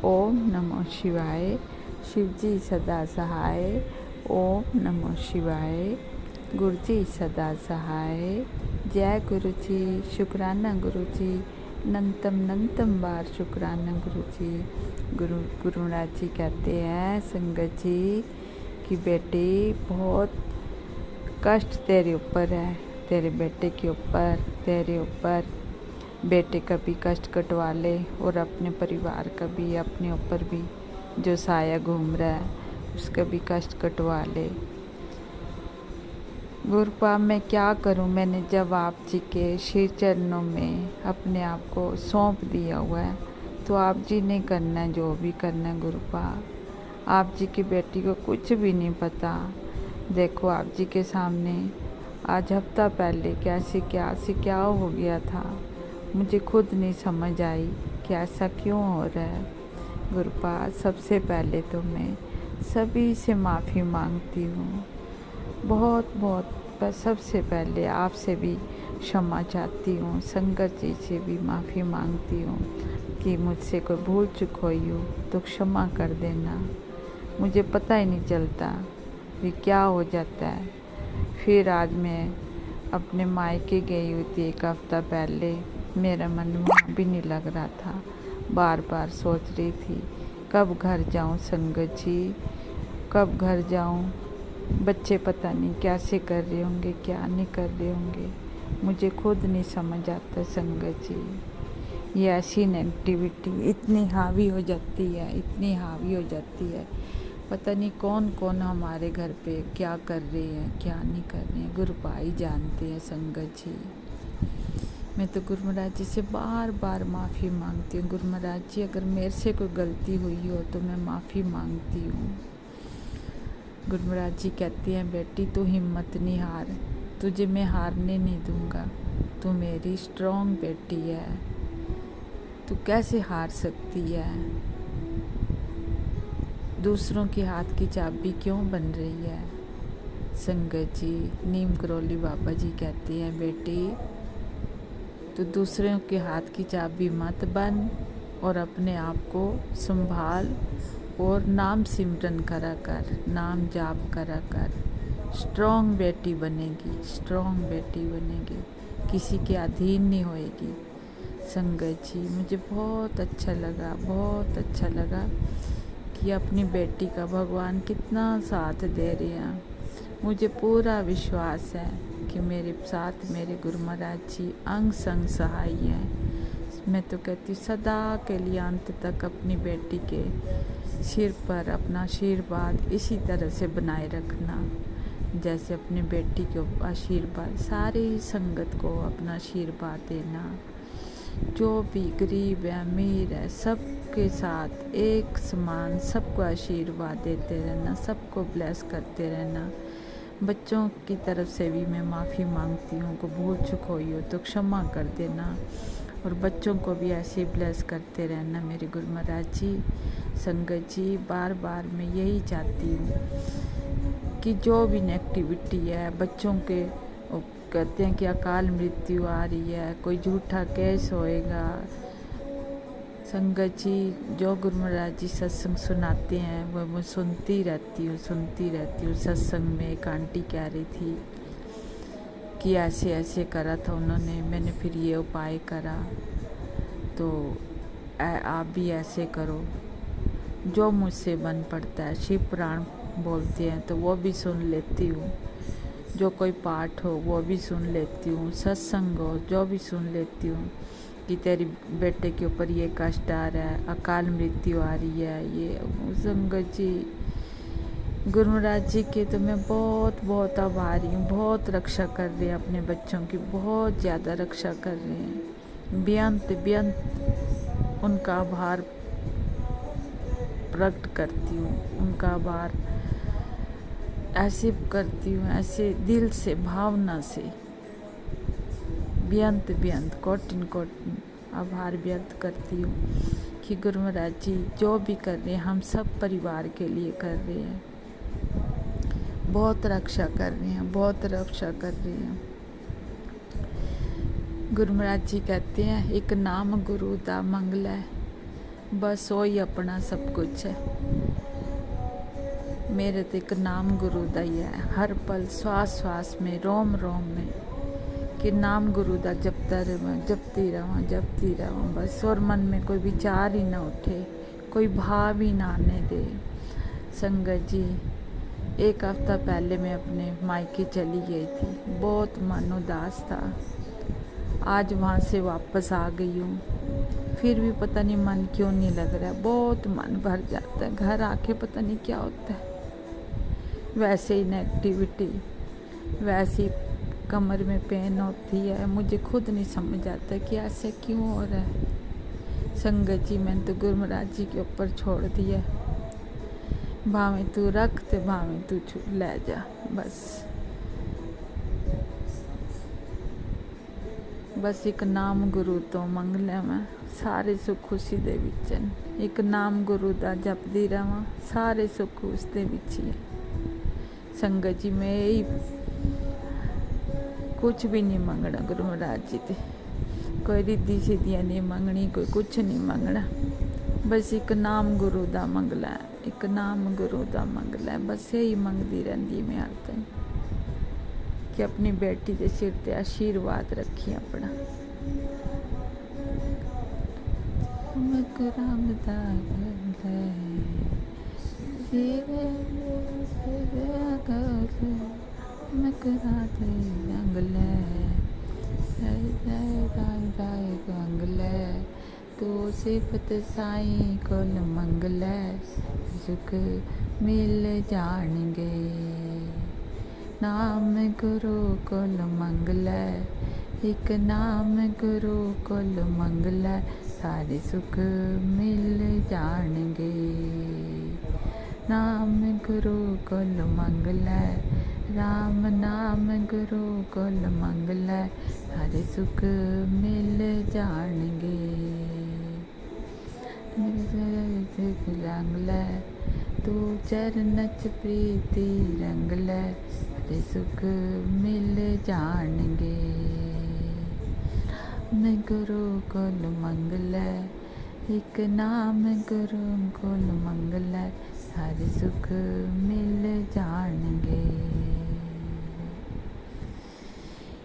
ओम नमः शिवाय, शिव जी सदा सहाय। ओम नमः शिवाय, गुरु जी सदा सहाय। जय गुरु जी, शुक्राना गुरु जी। अनंतम बार शुक्राना गुरु जी। गुरुराज जी कहते हैं संगत जी कि बेटी बहुत कष्ट तेरे ऊपर है, तेरे बेटे के ऊपर, तेरे ऊपर। बेटे का भी कष्ट कटवा ले और अपने परिवार का भी, अपने ऊपर भी जो साया घूम रहा है उसका भी कष्ट कटवा ले। गुरुपा मैं क्या करूं, मैंने जब आप जी के श्री चरणों में अपने आप को सौंप दिया हुआ है तो आप जी ने करना है जो भी करना है। गुरुपा आप जी की बेटी को कुछ भी नहीं पता। देखो आप जी के सामने आज हफ्ता पहले क्या हो गया था, मुझे खुद नहीं समझ आई कि ऐसा क्यों हो रहा है। गुरुपा सबसे पहले तो मैं सभी से माफ़ी मांगती हूँ, बहुत बहुत। बस सबसे पहले आपसे भी क्षमा चाहती हूँ, संगत जी से भी माफ़ी मांगती हूँ कि मुझसे कोई भूल चूक हुई हो तो क्षमा कर देना। मुझे पता ही नहीं चलता कि क्या हो जाता है। फिर आज मैं अपने मायके गई हुई थी एक हफ्ता पहले, मेरा मन वहाँ भी नहीं लग रहा था। बार बार सोच रही थी कब घर जाऊँ संगत जी, कब घर जाऊँ। बच्चे पता नहीं कैसे कर रहे होंगे, क्या नहीं कर रहे होंगे, मुझे खुद नहीं समझ आता संगत जी। ये ऐसी नेगेटिविटी इतनी हावी हो जाती है, इतनी हावी हो जाती है, पता नहीं कौन कौन हमारे घर पे क्या कर रहे हैं, क्या नहीं कर रहे हैं। गुरुपा ही जानते हैं संगत जी। मैं तो गुरु महाराज जी से बार बार माफ़ी मांगती हूँ। गुरु महाराज जी अगर मेरे से कोई गलती हुई हो तो मैं माफ़ी मांगती हूँ। गुरु महाराज जी कहती हैं बेटी तू हिम्मत नहीं हार, तुझे मैं हारने नहीं दूंगा, तू मेरी स्ट्रॉन्ग बेटी है, तू कैसे हार सकती है। दूसरों के हाथ की चाबी क्यों बन रही है। संगत जी नीम करोली बाबा जी कहते हैं बेटी तू दूसरों के हाथ की चाबी मत बन और अपने आप को संभाल और नाम सिमरन करा कर, नाम जाप करा कर। स्ट्रॉन्ग बेटी बनेगी, स्ट्रॉन्ग बेटी बनेगी, किसी के अधीन नहीं होएगी। संगत जी मुझे बहुत अच्छा लगा, बहुत अच्छा लगा कि अपनी बेटी का भगवान कितना साथ दे रहे हैं। मुझे पूरा विश्वास है कि मेरे साथ मेरे गुरु महाराज जी अंग संग सहाय हैं। मैं तो कहती हूँ सदा के लिए अंत तक अपनी बेटी के सिर पर अपना आशीर्वाद इसी तरह से बनाए रखना, जैसे अपनी बेटी को आशीर्वाद, सारी संगत को अपना आशीर्वाद देना। जो भी गरीब है अमीर है सबके साथ एक समान सबको आशीर्वाद देते रहना, सबको ब्लेस करते रहना। बच्चों की तरफ से भी मैं माफ़ी मांगती हूँ, को भूल चूक हुई हो तो क्षमा कर देना और बच्चों को भी ऐसे ब्लेस करते रहना मेरे गुरु महाराज जी। संगत जी बार बार मैं यही चाहती हूँ कि जो भी नेगेटिविटी है बच्चों के, कहते हैं कि अकाल मृत्यु आ रही है, कोई झूठा केस होएगा। संगत जी जो गुरु महाराज जी सत्संग सुनाते हैं वो मैं सुनती रहती हूँ। सत्संग में एक आंटी कह रही थी कि ऐसे ऐसे करा था उन्होंने, मैंने फिर ये उपाय करा, तो आप भी ऐसे करो। जो मुझसे बन पड़ता है, शिव पुराण बोलते हैं तो वो भी सुन लेती हूँ, जो कोई पाठ हो वो भी सुन लेती हूँ, सत्संग हो जो भी सुन लेती हूँ कि तेरी बेटे के ऊपर ये कष्ट आ रहा है, अकाल मृत्यु आ रही है। ये संगत जी गुरु महाराज जी के तो मैं बहुत बहुत आभारी हूँ। बहुत रक्षा कर रहे हैं अपने बच्चों की, बहुत ज़्यादा रक्षा कर रहे हैं। बेअंत उनका आभार प्रकट करती हूँ, उनका आभार ऐसे करती हूँ, ऐसे दिल से, भावना से बेअंत कोटिन आभार व्यक्त करती हूँ कि गुरु महाराज जी जो भी कर रहे हैं हम सब परिवार के लिए कर रहे हैं। बहुत रक्षा कर रहे हैं, बहुत रक्षा कर रहे हैं। गुरु महाराज जी कहते हैं एक नाम गुरु दा मंगल है, बस वही अपना सब कुछ है। मेरे तो एक नाम गुरु दा ही है, हर पल श्वास श्वास में, रोम रोम में कि नाम गुरु दा जपती रवां बस। और मन में कोई विचार ही ना उठे, कोई भाव ही ना आने दे। संगत जी एक हफ्ता पहले मैं अपने मायके चली गई थी, बहुत मन उदास था। आज वहाँ से वापस आ गई हूँ, फिर भी पता नहीं मन क्यों नहीं लग रहा है, बहुत मन भर जाता है। घर आके पता नहीं क्या होता है, वैसे ही नेगेटिविटी, वैसे ही कमर में पेन होती है। मुझे खुद नहीं समझ आता कि ऐसे क्यों हो रहा है। संगत जी मैंने तो गुरु महाराज जी के ऊपर छोड़ दिया, भावें तू रख ते भावें तू ले जा। बस एक नाम गुरु तो मंग लैवां, सारे सुख उसी दे विच न। एक नाम गुरु दा जपदी रहां, सारे सुख उस दे विच ही है। संगत जी मैं यही कुछ भी नहीं मंगना गुरु महाराज जी ते, कोई रिद्धि सिद्धियां नहीं मंगनी, कोई कुछ नहीं मंगना। बस एक नाम गुरु दा मंगला है, एक नाम गुरु दा मंगला है। बस यही मंगदी रहंदी मैं हर दिन कि अपनी बेटी दे सिर ते आशीर्वाद रखी अपना। तो सिफत साईं कोल मंगल सुख मिल जाणगे। नाम गुरु कोल मंगल, एक नाम गुरु कोल मंगल, सारे सुख मिल जाणगे। नाम गुरु कोल मंगल, राम नाम गुरु कोल मंगल, सारे सुख मिल जाणगे। रंग ले तू चरण च प्रीति रंग ले, सारे सुख मिल जाणगे। नाम गुरु कोल मंगल, एक नाम गुरु कोल मंगल, सारे सुख मिल जाणगे।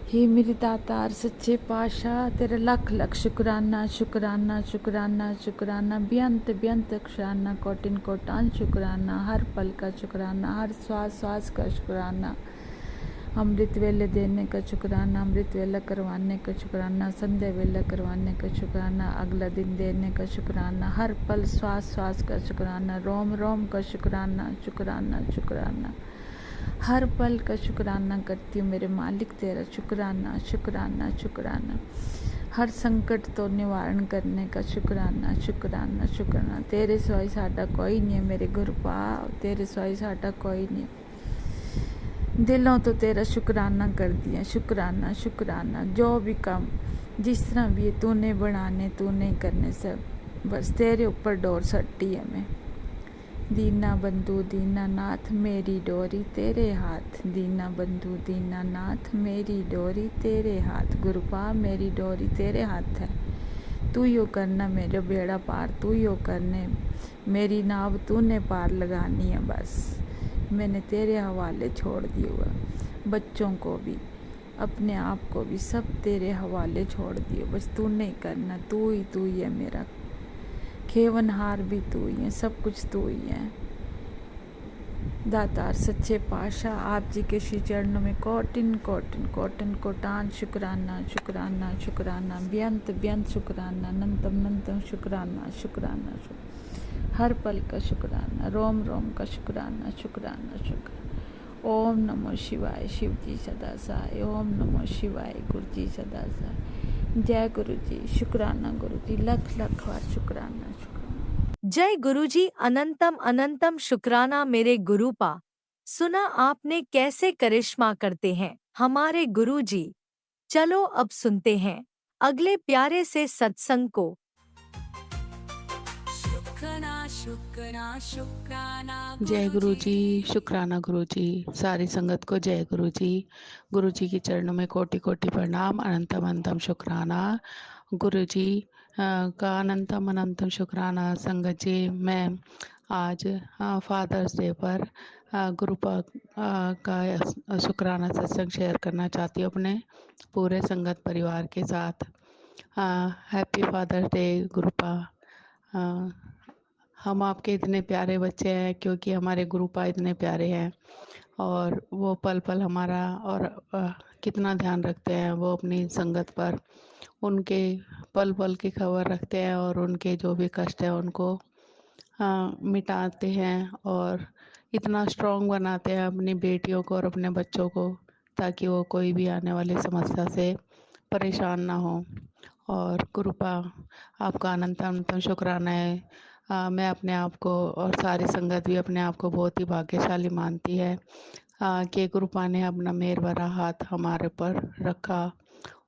हे मेरे दातार सच्चे पातशाह, तेरा लख लख शुक्राना शुक्राना शुक्राना शुक्राना, बेअंत बेअंत शुक्राना, कोटिन कोटान शुक्राना, हर पल का शुक्राना, हर श्वास श्वास का शुक्राना। अमृत वेले देने का शुक्राना, अमृत वेला करवाने का शुक्राना, संध्या वेला करवाने का शुक्राना, अगला दिन देने का शुक्राना, हर पल श्वास श्वास का शुक्राना, रोम रोम का शुक्राना शुक्राना शुक्राना, हर पल का शुक्राना करती हूँ मेरे मालिक तेरा शुक्राना शुक्राना शुक्राना। हर संकट तो निवारण करने का शुक्राना शुक्राना शुक्राना। तेरे सिवाय साडा कोई नहीं है मेरे गुरपाल, तेरे सिवाय साडा कोई नहीं। दिलों तो तेरा शुक्राना कर दिया, शुक्राना शुक्राना। जो भी काम जिस तरह भी है तूने बनाने, तूने करने से बस तेरे ऊपर डोर सट्टी है मैं। दीना बंधु दीना नाथ मेरी डोरी तेरे हाथ, दीना बंधु दीना नाथ मेरी डोरी तेरे हाथ। गुरुपा मेरी डोरी तेरे हाथ है, तू यो करना मेरे बेड़ा पार, तू यो करने मेरी नाव तूने पार लगानी है। बस मैंने तेरे हवाले छोड़ दिया हुआ, बच्चों को भी अपने आप को भी सब तेरे हवाले छोड़ दिए। बस तू नहीं करना, तू ही है मेरा खेवनहार भी तू ही है, सब कुछ तू ही है। दातार सच्चे पातशाह आप जी के श्री चरणों में कोटिन कोटिन कोटिन कोटान शुक्राना शुक्राना शुक्राना, बेअंत बेअंत शुक्राना, अनंतम अनंतम शुक्राना शुक्राना शुक्राना, हर पल का शुक्राना, रोम रोम का शुक्राना शुक्राना शुक्राना। ओम नमो शिवाय शिव जी सदा सहाय, ओम नमो शिवाय गुरु जी सदा सहाय। जय गुरु जी, शुक्राना गुरु जी, लख लख बार शुक्राना शुक्राना। जय गुरुजी, अनंतम अनंतम शुक्राना मेरे गुरुपा। सुना आपने कैसे करिश्मा करते हैं हमारे गुरुजी। चलो अब सुनते हैं अगले प्यारे से सत्संग को। शुक्राना शुक्राना शुक्राना जय गुरु जी, शुक्राना गुरु जी। सारी संगत को जय गुरु जी। गुरु जी के चरणों में कोटि कोटि प्रणाम, अनंतम अनंतम शुक्राना। गुरु जी का अनंतम अनंतम शुक्राना। संगत जी, मैं आज फादर्स डे पर गुरु का शुक्राना सत्संग शेयर करना चाहती हूँ अपने पूरे संगत परिवार के साथ। Happy father's day गुरुपा। हम आपके इतने प्यारे बच्चे हैं क्योंकि हमारे गुरुपा इतने प्यारे हैं और वो पल पल हमारा और कितना ध्यान रखते हैं वो अपनी संगत पर। उनके पल पल की खबर रखते हैं और उनके जो भी कष्ट है उनको मिटाते हैं और इतना स्ट्रॉन्ग बनाते हैं अपनी बेटियों को और अपने बच्चों को, ताकि वो कोई भी आने वाली समस्या से परेशान ना हो। और कृपा आपका अनंत अनंत शुक्राना है। मैं अपने आप को और सारी संगत भी अपने आप को बहुत ही भाग्यशाली मानती है कि कृपा ने अपना मेहर भरा हाथ हमारे पर रखा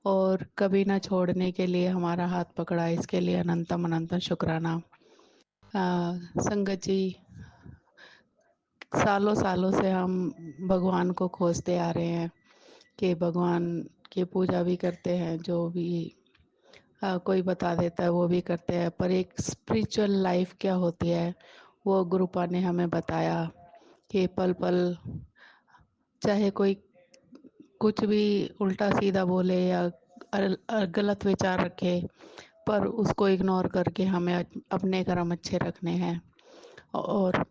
और कभी ना छोड़ने के लिए हमारा हाथ पकड़ा। इसके लिए अनंतम अनंतम शुक्राना। संगत जी, सालों सालों से हम भगवान को खोजते आ रहे हैं कि भगवान की पूजा भी करते हैं, जो भी कोई बता देता है वो भी करते हैं, पर एक स्पिरिचुअल लाइफ क्या होती है वो गुरुपा ने हमें बताया कि पल पल चाहे कोई कुछ भी उल्टा सीधा बोले या गलत विचार रखे, पर उसको इग्नोर करके हमें अपने कर्म अच्छे रखने हैं और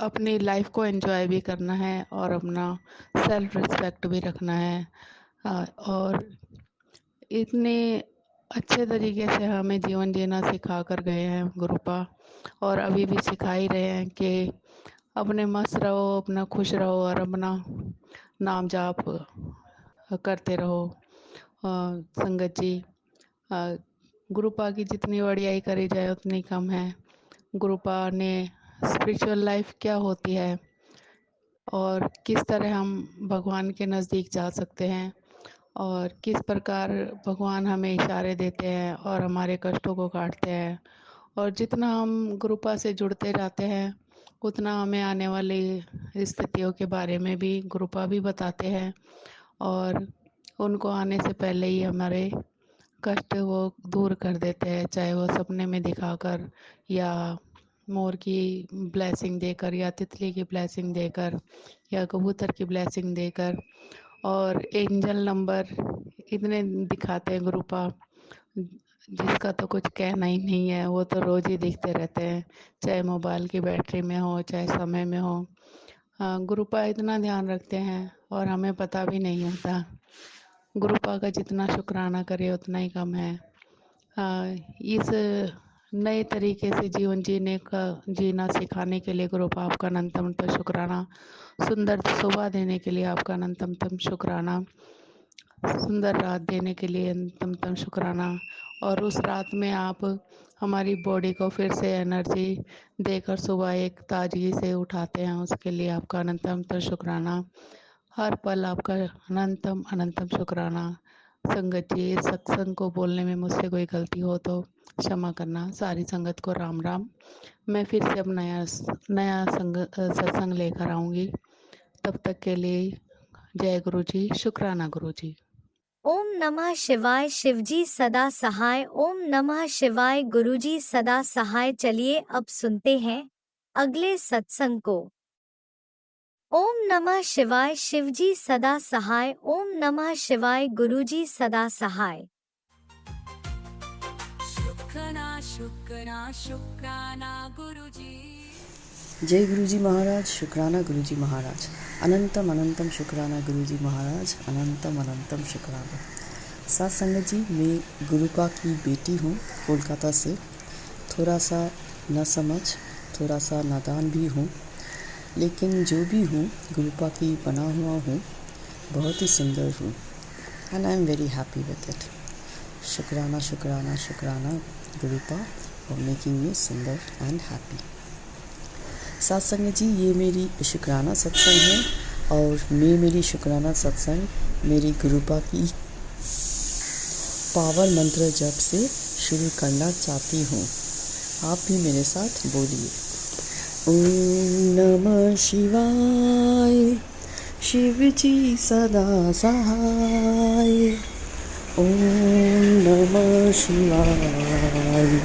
अपनी लाइफ को एंजॉय भी करना है और अपना सेल्फ रिस्पेक्ट भी रखना है। और इतने अच्छे तरीके से हमें जीवन जीना सिखा कर गए हैं गुरुपा और अभी भी सिखा ही रहे हैं कि अपने मस्त रहो, अपना खुश रहो और अपना नाम जाप करते रहो। संगत जी, गुरुपा की जितनी बढ़ियाई करी जाए उतनी कम है। गुरुपा ने स्पिरिचुअल लाइफ क्या होती है और किस तरह हम भगवान के नज़दीक जा सकते हैं और किस प्रकार भगवान हमें इशारे देते हैं और हमारे कष्टों को काटते हैं, और जितना हम गुरुपा से जुड़ते जाते हैं उतना हमें आने वाली स्थितियों के बारे में भी गुरुपा भी बताते हैं और उनको आने से पहले ही हमारे कष्ट वो दूर कर देते हैं, चाहे वो सपने में दिखाकर या मोर की ब्लेसिंग देकर या तितली की ब्लेसिंग देकर या कबूतर की ब्लेसिंग देकर। और एंजल नंबर इतने दिखाते हैं गुरुपा, जिसका तो कुछ कहना ही नहीं है। वो तो रोज ही दिखते रहते हैं, चाहे मोबाइल की बैटरी में हो चाहे समय में हो। गुरुपा इतना ध्यान रखते हैं और हमें पता भी नहीं होता। गुरुपा का जितना शुक्राना करे उतना ही कम है। इस नए तरीके से जीवन जीना सिखाने के लिए गुरुपा आपका अनंतम शुक्राना। सुंदर सुबह देने के लिए आपका अनंतम शुक्राना। सुंदर रात देने के लिए अनंतम शुक्राना। और उस रात में आप हमारी बॉडी को फिर से एनर्जी देकर सुबह एक ताजगी से उठाते हैं, उसके लिए आपका अनंतम शुक्राना। हर पल आपका अनंतम अनंतम शुक्राना। संगत जी, इस सत्संग को बोलने में मुझसे कोई गलती हो तो क्षमा करना। सारी संगत को राम राम। मैं फिर से अब नया सत्संग लेकर आऊँगी। तब तक के लिए जय गुरु जी, शुक्राना गुरु जी। ओम नमः शिवाय। शिवजी सदा सहाय। ओम नमः शिवाय। गुरुजी सदा सहाय। चलिए अब सुनते हैं अगले सत्संग को। ओम नमः शिवाय। शिवजी सदा सहाय। ओम नमः शिवाय। गुरुजी सदा सहाय। शुक्राना शुक्राना शुक्राना गुरुजी। जय गुरुजी महाराज। शुक्राना गुरुजी महाराज। अनंतम अनंतम शुक्राना गुरुजी महाराज। अनंतम अनंतम शुक्राना। साथ संगत जी, मैं गुरुपा की बेटी हूँ, कोलकाता से। थोड़ा सा न समझ, थोड़ा सा नादान भी हूँ, लेकिन जो भी हूँ गुरुपा की बना हुआ हूँ। बहुत ही सुंदर हूँ and I am very happy with it. शुक्राना शुक्राना शुक्राना गुरुपा फॉर मेकिंग मी सुंदर एंड हैप्पी। साथ संगत जी, ये मेरी शुक्राना सत्संग है और मैं मेरी शुक्राना सत्संग मेरी गुरुपा की पावर मंत्र जप से शुरू करना चाहती हूँ। आप भी मेरे साथ बोलिए। ओम नमः शिवाय। शिव जी सदा सहाय। ओम नमः शिवाय।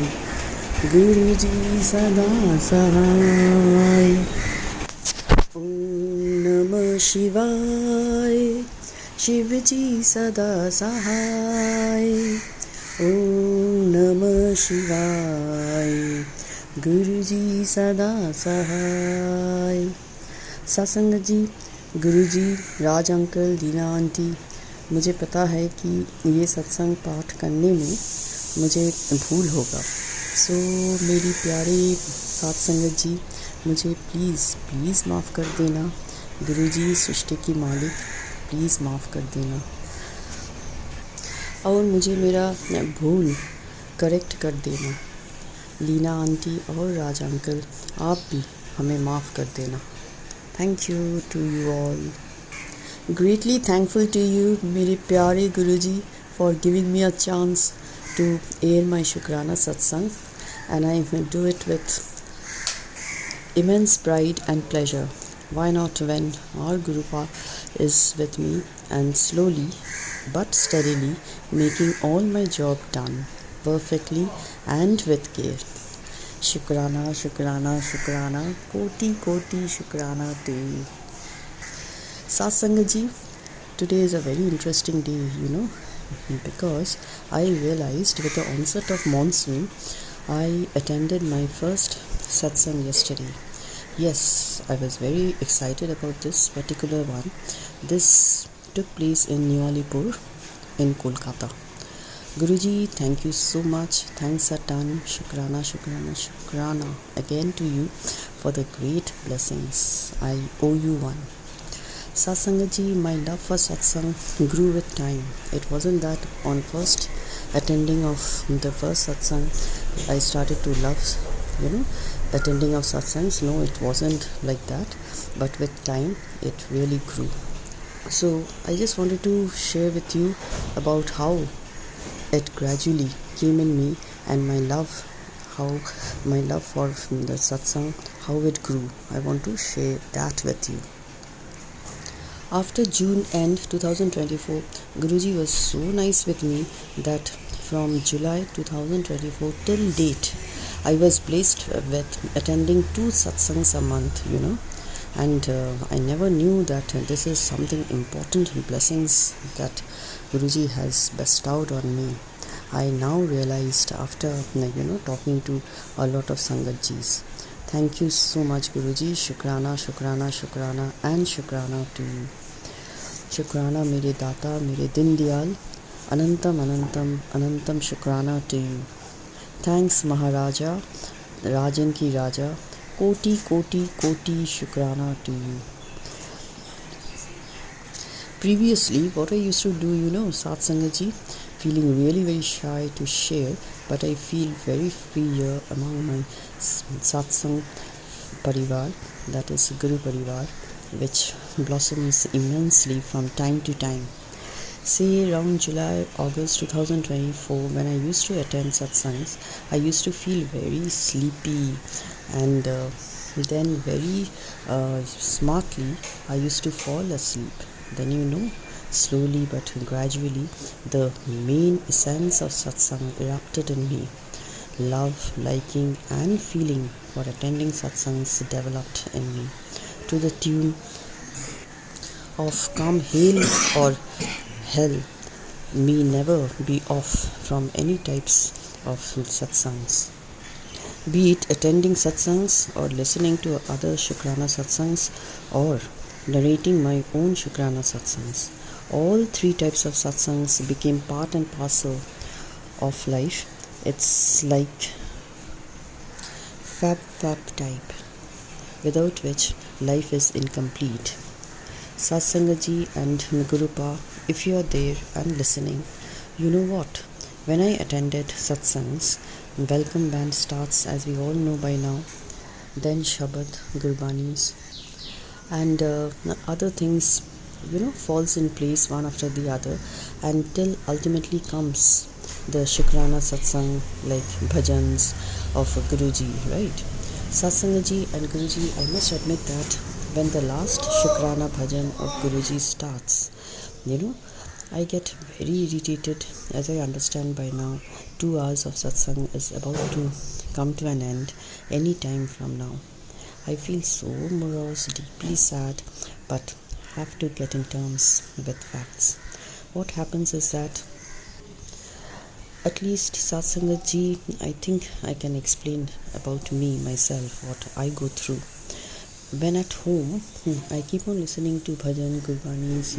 गुरु जी सदा सहाय। ओम नमः शिवाय। शिव जी सदा सहाय। ओम नमः शिवाय। गुरुजी सदा सहाय। सत्संग जी, गुरुजी, राज अंकल, दीना आंटी, मुझे पता है कि ये सत्संग पाठ करने में मुझे भूल होगा, सो मेरी प्यारी सत्संग जी, मुझे प्लीज़ माफ़ कर देना। गुरुजी, सृष्टि की मालिक, प्लीज़ माफ़ कर देना और मुझे मेरा भूल करेक्ट कर देना। लीना आंटी और राज अंकल, आप भी हमें माफ़ कर देना। Thank you to you all. Greatly thankful to you मेरे प्यारे गुरुजी for giving me a chance to air my Shukrana satsang, and I will do it with immense pride and pleasure. Why not when our Gurupa is with me and slowly but steadily making all my job done perfectly and with care. Shukrana, Shukrana, Shukrana, Koti Koti Shukrana to you. Satsang ji, today is a very interesting day, because I realized with the onset of monsoon, I attended my first satsang yesterday. Yes, I was very excited about this particular one. This took place in Nialipur in Kolkata. Guruji, thank you so much. Thanks a ton. Shukrana, Shukrana, Shukrana again to you for the great blessings. I owe you one. Satsang ji, my love for satsang grew with time. It wasn't that on first attending of the first satsang I started to love, attending of satsangs. No, it wasn't like that. But with time, it really grew. So I just wanted to share with you about how it gradually came in me and my love, how my love for the satsang, how it grew. I want to share that with you. After June end 2024, Guruji was so nice with me that from July 2024 till date, I was blessed with attending 2 satsangs a month, and I never knew that this is something important blessings that Guruji has bestowed on me. I now realized after talking to a lot of Sangatjis. Thank you so much, Guruji. Shukrana, Shukrana, Shukrana and Shukrana to you. Shukrana मेरे दाता, मेरे दिन दयाल, अनंतम अनंतम अनंतम शुक्राना to you. Thanks Maharaja, राजन की राजा, कोटि कोटि कोटि शुक्राना to you. Previously, what I used to do, Satsangaji, feeling really very shy to share, but I feel very free here among my satsang parivar, that is Guru Parivar, which blossoms immensely from time to time. Say around July, August 2024, when I used to attend satsangs, I used to feel very sleepy, and then very smartly I used to fall asleep. Then slowly but gradually the main essence of satsang erupted in me. Love, liking and feeling for attending satsangs developed in me, to the tune of come hail or hell, me never be off from any types of satsangs. Be it attending satsangs or listening to other Shukrana satsangs or narrating my own Shukrana satsangs. All 3 types of satsangs became part and parcel of life. It's like fab type, without which life is incomplete. Satsangaji and Gurupa, if you are there and listening, you know what? When I attended satsangs, welcome band starts, as we all know by now. Then Shabad, Gurbanis, and other things, falls in place one after the other, until ultimately comes the Shukrana satsang, like bhajans of Guruji, right? Satsangaji and Guruji, I must admit that when the last Shukrana bhajan of Guruji starts, I get very irritated, as I understand by now 2 hours of satsang is about to come to an end any time from now. I feel so morose, deeply sad, but have to get in terms with facts. What happens is that At least Satsangat ji, I think I can explain about me, myself, what I go through. When at home, I keep on listening to bhajan, gurbanis,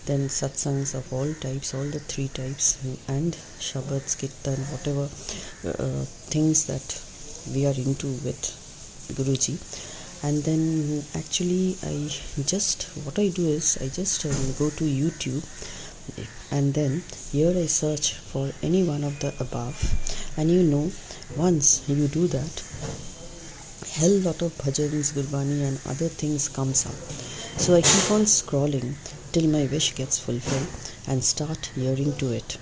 then satsangs of all types, all the three types, and shabads, kirtan, whatever things that we are into with Guruji. And then actually what I do is I just go to YouTube, and then here I search for any one of the above, and once you do that, hell lot of bhajans, gurbani and other things comes up. So I keep on scrolling till my wish gets fulfilled and start hearing to it.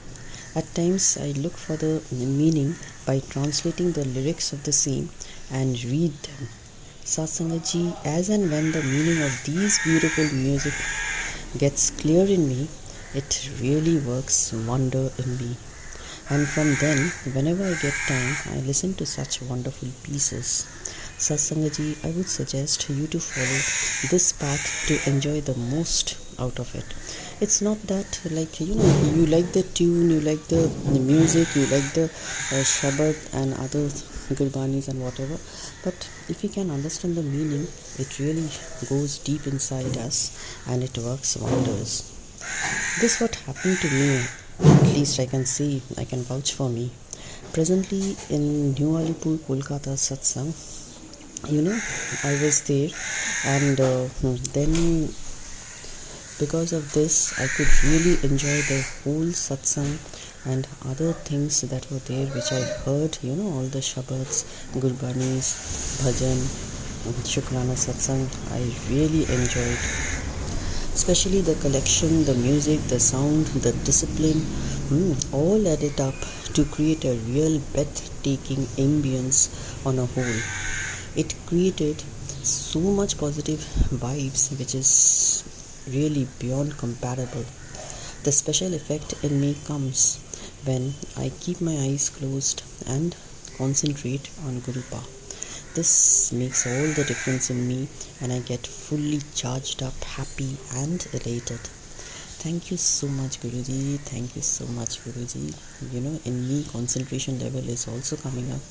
At times I look for the meaning by translating the lyrics of the same and read them. Satsangat ji, as and when the meaning of these beautiful music gets clear in me, it really works wonder in me. And from then, whenever I get time, I listen to such wonderful pieces. Satsangat ji, I would suggest you to follow this path to enjoy the most out of it. It's not that you like the tune, you like the music, you like the shabad and other gurbanis and whatever, but if you can understand the meaning, it really goes deep inside us and it works wonders. This what happened to me, at least I can say, I can vouch for me. Presently in New Alipur, Kolkata satsang, I was there, and then because of this I could really enjoy the whole satsang and other things that were there which I heard, all the shabads, gurbanis, bhajan, shukrana satsang. I really enjoyed, especially the collection, the music, the sound, the discipline, all added up to create a real breathtaking ambience on a whole. It created so much positive vibes which is really beyond comparable. The special effect in me comes when I keep my eyes closed and concentrate on Gurupa. This makes all the difference in me and I get fully charged up, happy and elated. Thank you so much, Guruji. Thank you so much, Guruji. In me concentration level is also coming up,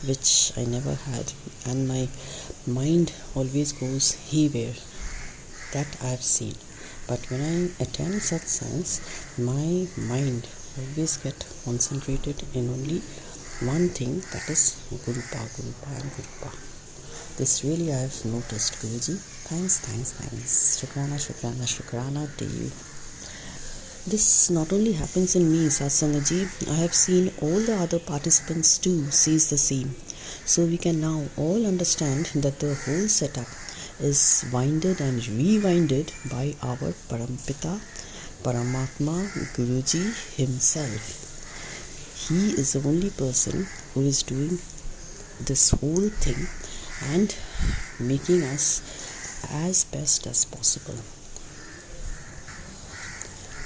which I never had, and my mind always goes haywire. That I have seen. But when I attend satsangs, my mind always get concentrated in only one thing, that is Gurupa and Gurupa. This really I have noticed, Guruji. Thanks. Shukrana to you. This not only happens in me, Satsangat ji, I have seen all the other participants too sees the same. So we can now all understand that the whole setup is winded and rewinded by our Parampita, Paramatma, Guruji himself. He is the only person who is doing this whole thing and making us as best as possible.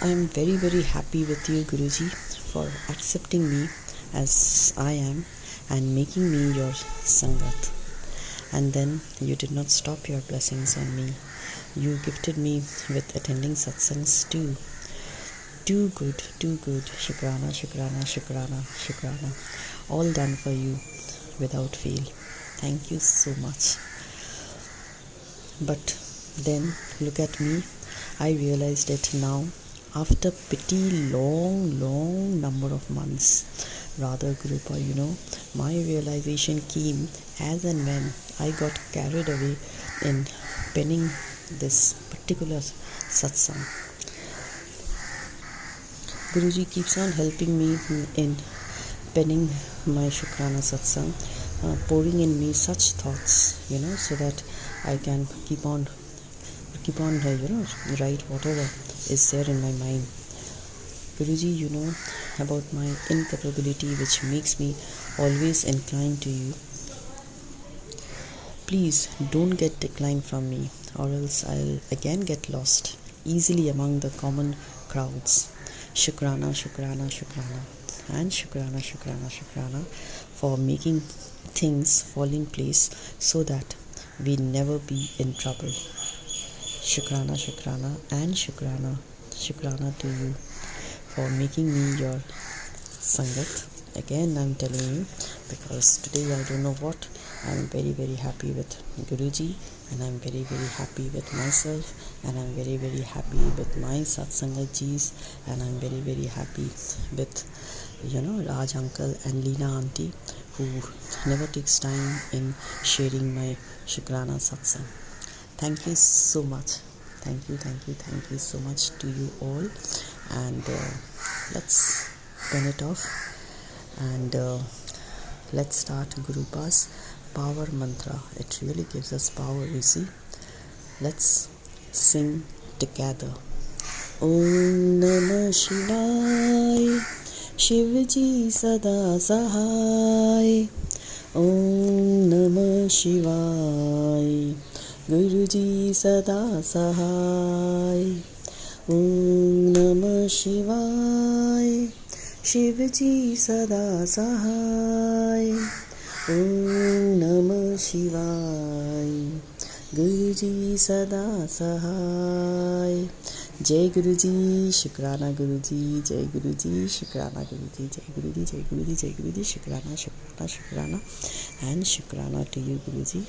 I am very, very happy with you, Guruji, for accepting me as I am and making me your Sangat. And then you did not stop your blessings on me. You gifted me with attending satsangs too. Too good. Shukrana. All done for you without fail. Thank you so much. But then look at me. I realized it now after pretty long number of months. Rather, Gurupa, my realization came as and when I got carried away in penning this particular satsang. Guruji keeps on helping me in penning my Shukrana satsang, pouring in me such thoughts, so that I can keep on write whatever is there in my mind. Guruji, you know about my incapability which makes me always inclined to you. Please don't get declined from me, or else I'll again get lost easily among the common crowds. Shukrana and Shukrana for making things fall in place so that we never be in trouble. Shukrana and Shukrana to you for making me your Sangat. Again, I'm telling you, because today I don't know what. I'm very, very happy with Guruji, and I'm very, very happy with myself, and I'm very, very happy with my Satsangat Jis, and I'm very, very happy with, Raj uncle and Leena auntie, who never takes time in sharing my Shukrana Satsang. Thank you so much. Thank you so much to you all. And let's turn it off, and let's start Guru Pa's power mantra. It really gives us power, you see. Let's sing together. Om Namah Shivaya, Shivji Sada Sahai. Om Namah Shivaya, Guruji Sada Sahai. Om Namah Shivaya, Shivji Sada Sahai. Om Namah Shivaya, Guruji Sada Sahai. Jai Guruji, Shukrana Guruji, Jai Guruji, Shukrana Guruji, Jai Guruji, Jai Guruji, Jai Guruji, Shukrana, Shukrana, Shukrana, and Shukrana to you, Guruji,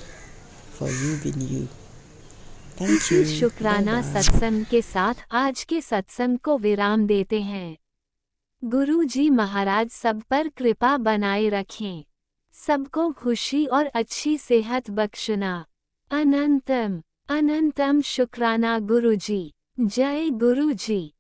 for you being you. Thank you. इसी शुक्राना Bye-bye. सत्संग के साथ आज के सत्संग को विराम देते हैं। गुरु जी महाराज सब पर कृपा बनाए रखें, सबको खुशी और अच्छी सेहत बख्शना। अनंतम अनंतम शुक्राना गुरु जी। जय गुरु जी।